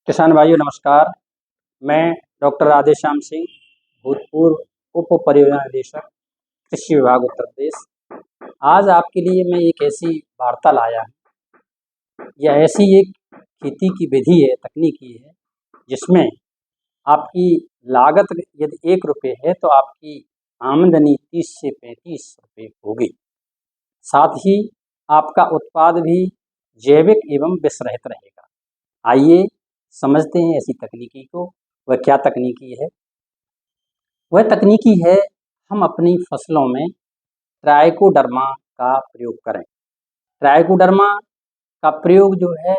किसान भाइयों नमस्कार। मैं डॉक्टर राधेश्याम सिंह, भूतपूर्व उप परियोजना निदेशक, कृषि विभाग उत्तर प्रदेश। आज आपके लिए मैं एक ऐसी वार्ता लाया हूँ या ऐसी एक खेती की विधि है, तकनीकी है, जिसमें आपकी लागत यदि 1 रुपये है तो आपकी आमदनी 30 से 35 रुपये होगी। साथ ही आपका उत्पाद भी जैविक एवं विषरहित रहेगा। आइए समझते हैं ऐसी तकनीकी को। वह क्या तकनीकी है? वह तकनीकी है, हम अपनी फसलों में ट्राइकोडर्मा का प्रयोग करें। ट्राइकोडर्मा का प्रयोग जो है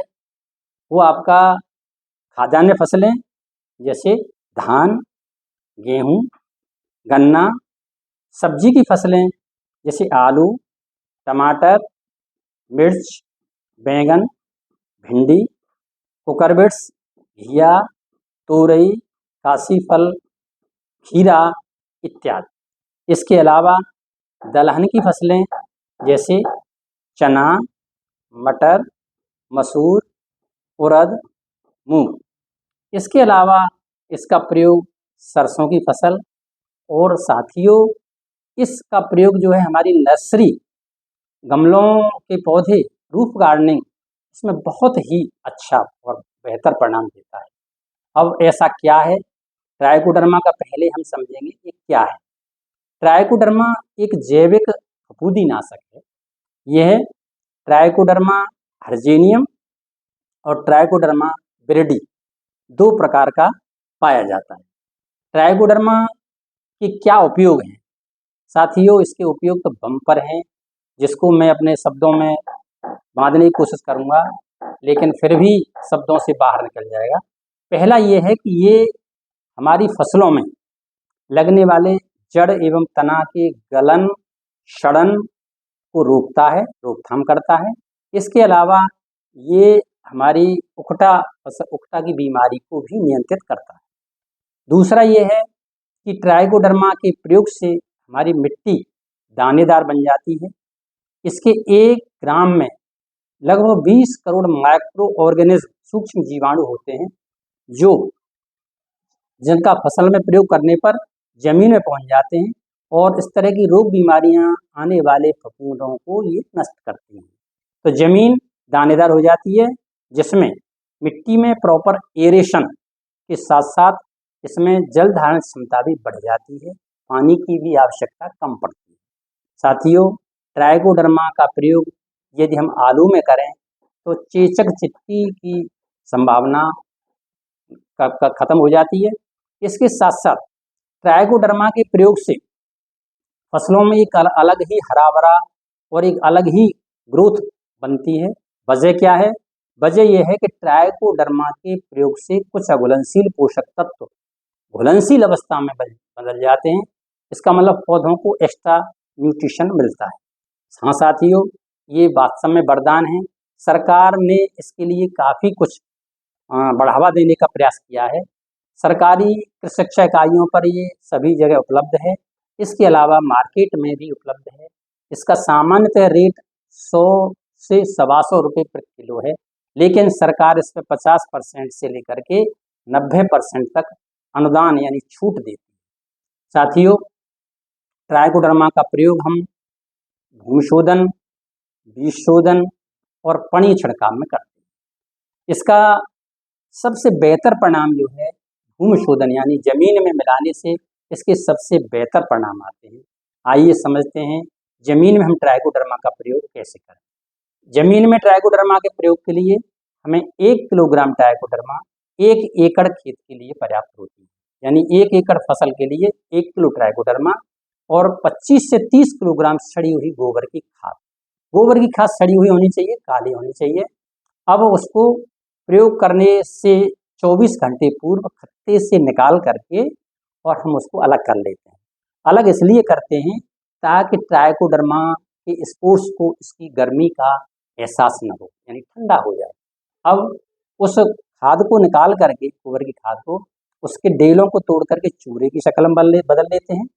वो आपका खाद्यान्न फसलें जैसे धान, गेहूँ, गन्ना, सब्जी की फसलें जैसे आलू, टमाटर, मिर्च, बैंगन, भिंडी, कुकुरबिट्स, घिया, तोरई, काशीफल, खीरा इत्यादि। इसके अलावा दलहन की फसलें जैसे चना, मटर, मसूर, उड़द, मूंग। इसके अलावा इसका प्रयोग सरसों की फसल और साथियों इसका प्रयोग जो है हमारी नर्सरी, गमलों के पौधे, रूफ गार्डनिंग, इसमें बहुत ही अच्छा और बेहतर परिणाम देता है। अब ऐसा क्या है? ट्राइकोडर्मा का पहले हम समझेंगे ये क्या है। ट्राइकोडर्मा एक जैविक फफूंदीनाशक है। यह ट्राइकोडर्मा हर्जेनियम और ट्राइकोडर्मा विरिडी 2 प्रकार का पाया जाता है। ट्राइकोडर्मा के क्या उपयोग हैं? साथियों इसके उपयोग तो बम्पर हैं, जिसको मैं अपने शब्दों में बांधने की कोशिश करूँगा, लेकिन फिर भी शब्दों से बाहर निकल जाएगा। पहला ये है कि ये हमारी फसलों में लगने वाले जड़ एवं तना के गलन, सड़न को रोकता है, रोकथाम करता है। इसके अलावा ये हमारी उकठा की बीमारी को भी नियंत्रित करता है। दूसरा ये है कि ट्राइकोडर्मा के प्रयोग से हमारी मिट्टी दानेदार बन जाती है। इसके 1 ग्राम में लगभग 20 करोड़ माइक्रो ऑर्गेनिज्म, सूक्ष्म जीवाणु होते हैं, जिनका फसल में प्रयोग करने पर जमीन में पहुंच जाते हैं और इस तरह की रोग बीमारियां आने वाले फफूंदों को ये नष्ट करती हैं। तो जमीन दानेदार हो जाती है, जिसमें मिट्टी में प्रॉपर एरेशन के साथ साथ इसमें जल धारण क्षमता भी बढ़ जाती है, पानी की भी आवश्यकता कम पड़ती है। साथियों ट्राइकोडर्मा का प्रयोग यदि हम आलू में करें तो चेचक चित्ती की संभावना खत्म हो जाती है। इसके साथ साथ ट्राइकोडर्मा के प्रयोग से फसलों में एक अलग ही हरा भरा और एक अलग ही ग्रोथ बनती है। वजह क्या है? वजह यह है कि ट्राइकोडर्मा के प्रयोग से कुछ अघुलनशील पोषक तत्व घुलनशील अवस्था में बदल जाते हैं। इसका मतलब पौधों को एक्स्ट्रा न्यूट्रिशन मिलता है। हाँ साथियों, ये वास्तव में वरदान है। सरकार ने इसके लिए काफ़ी कुछ बढ़ावा देने का प्रयास किया है। सरकारी कृषि इकाइयों पर ये सभी जगह उपलब्ध है। इसके अलावा मार्केट में भी उपलब्ध है। इसका सामान्यतः रेट 100 से 125 रुपये प्रति किलो है, लेकिन सरकार इस पर 50% से लेकर के 90% तक अनुदान यानी छूट देती है। साथियों ट्राइकोडर्मा का प्रयोग हम भूमि शोधन, बीज शोधन और पानी छिड़काव में करते हैं। इसका सबसे बेहतर परिणाम जो है भूमि शोधन यानी जमीन में मिलाने से इसके सबसे बेहतर परिणाम आते हैं। आइए समझते हैं जमीन में हम ट्राइकोडर्मा का प्रयोग कैसे करें। जमीन में ट्राइकोडर्मा के प्रयोग के लिए हमें 1 किलोग्राम ट्राइकोडर्मा 1 एकड़ खेत के लिए पर्याप्त होती है। यानी 1 एकड़ फसल के लिए 1 किलो ट्राइकोडर्मा और 25 से 30 किलोग्राम सड़ी हुई गोबर की खाद। गोबर की खाद सड़ी हुई होनी चाहिए, काली होनी चाहिए। अब उसको प्रयोग करने से 24 घंटे पूर्व खत्ते से निकाल करके और हम उसको अलग कर लेते हैं। अलग इसलिए करते हैं ताकि ट्राइकोडर्मा के स्पोर्स को इसकी गर्मी का एहसास न हो, यानी ठंडा हो जाए। अब उस खाद को निकाल करके, गोबर की खाद को, उसके डेलों को तोड़ करके चूरे की शक्ल में बदल देते हैं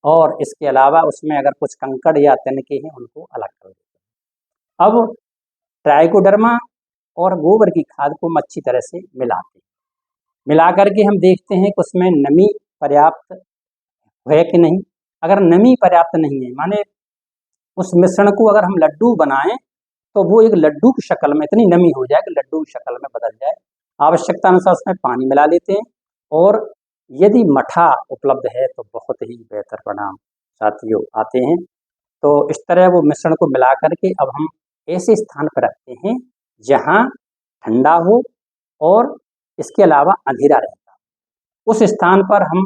और इसके अलावा उसमें अगर कुछ कंकड़ या तिनके हैं उनको अलग कर देते हैं। अब ट्राइकोडर्मा और गोबर की खाद को हम अच्छी तरह से मिलाते हैं। मिला करके हम देखते हैं कि उसमें नमी पर्याप्त है कि नहीं। अगर नमी पर्याप्त नहीं है, माने उस मिश्रण को अगर हम लड्डू बनाएं तो वो एक लड्डू की शक्ल में इतनी नमी हो जाए कि लड्डू की शक्ल में बदल जाए। आवश्यकता अनुसार उसमें पानी मिला लेते हैं, और यदि मठा उपलब्ध है तो बहुत ही बेहतर परिणाम साथियों आते हैं। तो इस तरह वो मिश्रण को मिला करके अब हम ऐसे स्थान पर रखते हैं जहाँ ठंडा हो और इसके अलावा अंधेरा रहता हो। उस स्थान पर हम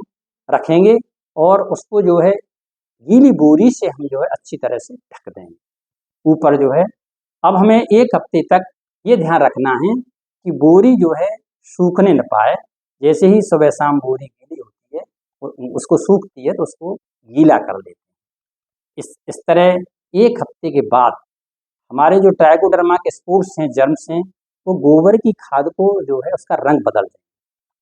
रखेंगे और उसको जो है गीली बोरी से हम जो है अच्छी तरह से ढक देंगे ऊपर जो है। अब हमें 1 हफ्ते तक ये ध्यान रखना है कि बोरी जो है सूखने न पाए। जैसे ही सुबह शाम बोरी गीली होती है, उसको सूखती है तो उसको गीला कर देते हैं। इस तरह 1 हफ्ते के बाद हमारे जो ट्राइकोडर्मा के स्पोर्स हैं, जर्म्स हैं, वो गोबर की खाद को जो है उसका रंग बदल दें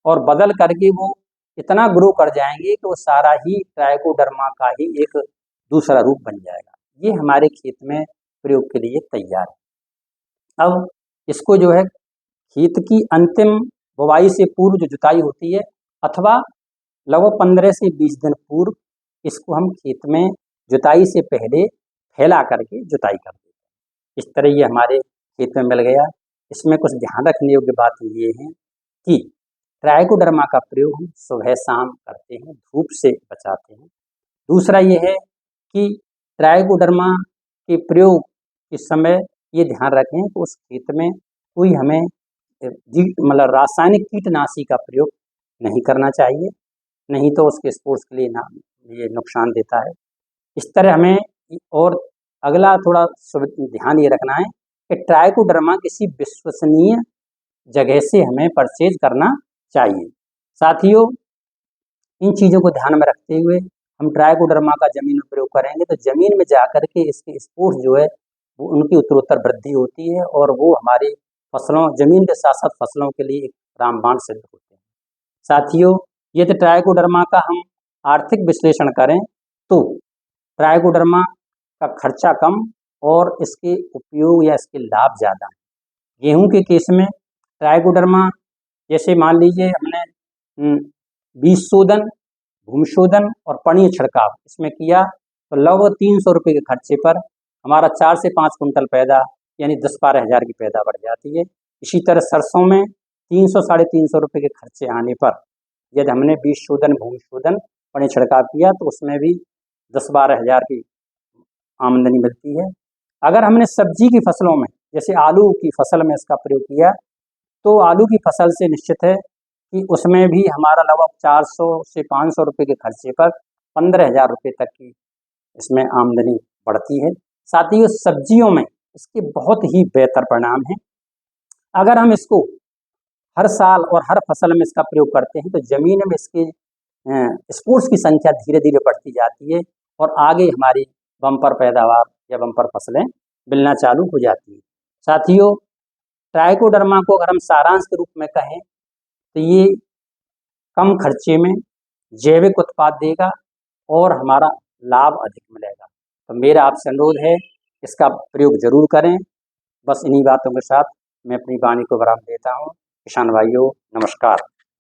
और बदल करके वो इतना ग्रो कर जाएंगे कि वो सारा ही ट्राइकोडर्मा का ही एक दूसरा रूप बन जाएगा। ये हमारे खेत में प्रयोग के लिए तैयार है। अब इसको जो है खेत की अंतिम बुवाई से पूर्व जो जुताई होती है, अथवा लगभग 15 से 20 दिन पूर्व इसको हम खेत में जुताई से पहले फैला करके जुताई कर देते हैं। इस तरह ये हमारे खेत में मिल गया। इसमें कुछ ध्यान रखने योग्य बात ये है कि ट्राइकोडर्मा का प्रयोग हम सुबह शाम करते हैं, धूप से बचाते हैं। दूसरा ये है कि ट्राइकोडर्मा के प्रयोग के समय ये ध्यान रखें कि उस खेत में कोई हमें मतलब रासायनिक कीटनाशी का प्रयोग नहीं करना चाहिए, नहीं तो उसके स्पोर्ट्स के लिए ये नुकसान देता है। इस तरह हमें और अगला थोड़ा ध्यान ये रखना है कि ट्राइकोडर्मा किसी विश्वसनीय जगह से हमें परचेज करना चाहिए। साथियों, इन चीज़ों को ध्यान में रखते हुए हम ट्राइकोडर्मा का ज़मीन में प्रयोग करेंगे तो ज़मीन में जाकर के इसके स्पोर्स जो है वो उनकी उत्तरोत्तर वृद्धि होती है और वो हमारी फसलों, ज़मीन के साथ साथ फसलों के लिए एक रामबाण सिद्ध होते हैं। साथियों, ये तो ट्राइकोडर्मा का हम आर्थिक विश्लेषण करें तो ट्राइकोडर्मा का खर्चा कम और इसके उपयोग या इसके लाभ ज़्यादा हैं। गेहूँ के केस में ट्राइकोडर्मा जैसे मान लीजिए हमने बीज शोधन, भूमि शोधन और पानी छिड़काव इसमें किया तो लगभग 300 रुपये के खर्चे पर हमारा 4 से 5 कुंटल पैदा यानी 10-12 हज़ार की पैदा बढ़ जाती है। इसी तरह सरसों में 300 साढ़े 300 रुपये के खर्चे आने पर यदि हमने बीज शोधन, भूमि शोधन, पानी छिड़काव किया तो उसमें भी 10-12 हज़ार की आमदनी मिलती है। अगर हमने सब्जी की फसलों में जैसे आलू की फसल में इसका प्रयोग किया तो आलू की फसल से निश्चित है कि उसमें भी हमारा लगभग 400 से 500 रुपये के खर्चे पर 15,000 रुपये तक की इसमें आमदनी बढ़ती है। साथ ही सब्जियों में इसके बहुत ही बेहतर परिणाम हैं। अगर हम इसको हर साल और हर फसल में इसका प्रयोग करते हैं तो ज़मीन में इसके स्पोर्स की संख्या धीरे धीरे बढ़ती जाती है और आगे हमारी बम्पर पैदावार या बम्पर फसलें मिलना चालू हो जाती है। साथियों, ट्राइकोडर्मा को अगर हम सारांश के रूप में कहें तो ये कम खर्चे में जैविक उत्पाद देगा और हमारा लाभ अधिक मिलेगा। तो मेरा आपसे अनुरोध है इसका प्रयोग जरूर करें। बस इन्हीं बातों के साथ मैं अपनी वाणी को विराम देता हूँ। किसान भाइयों, नमस्कार।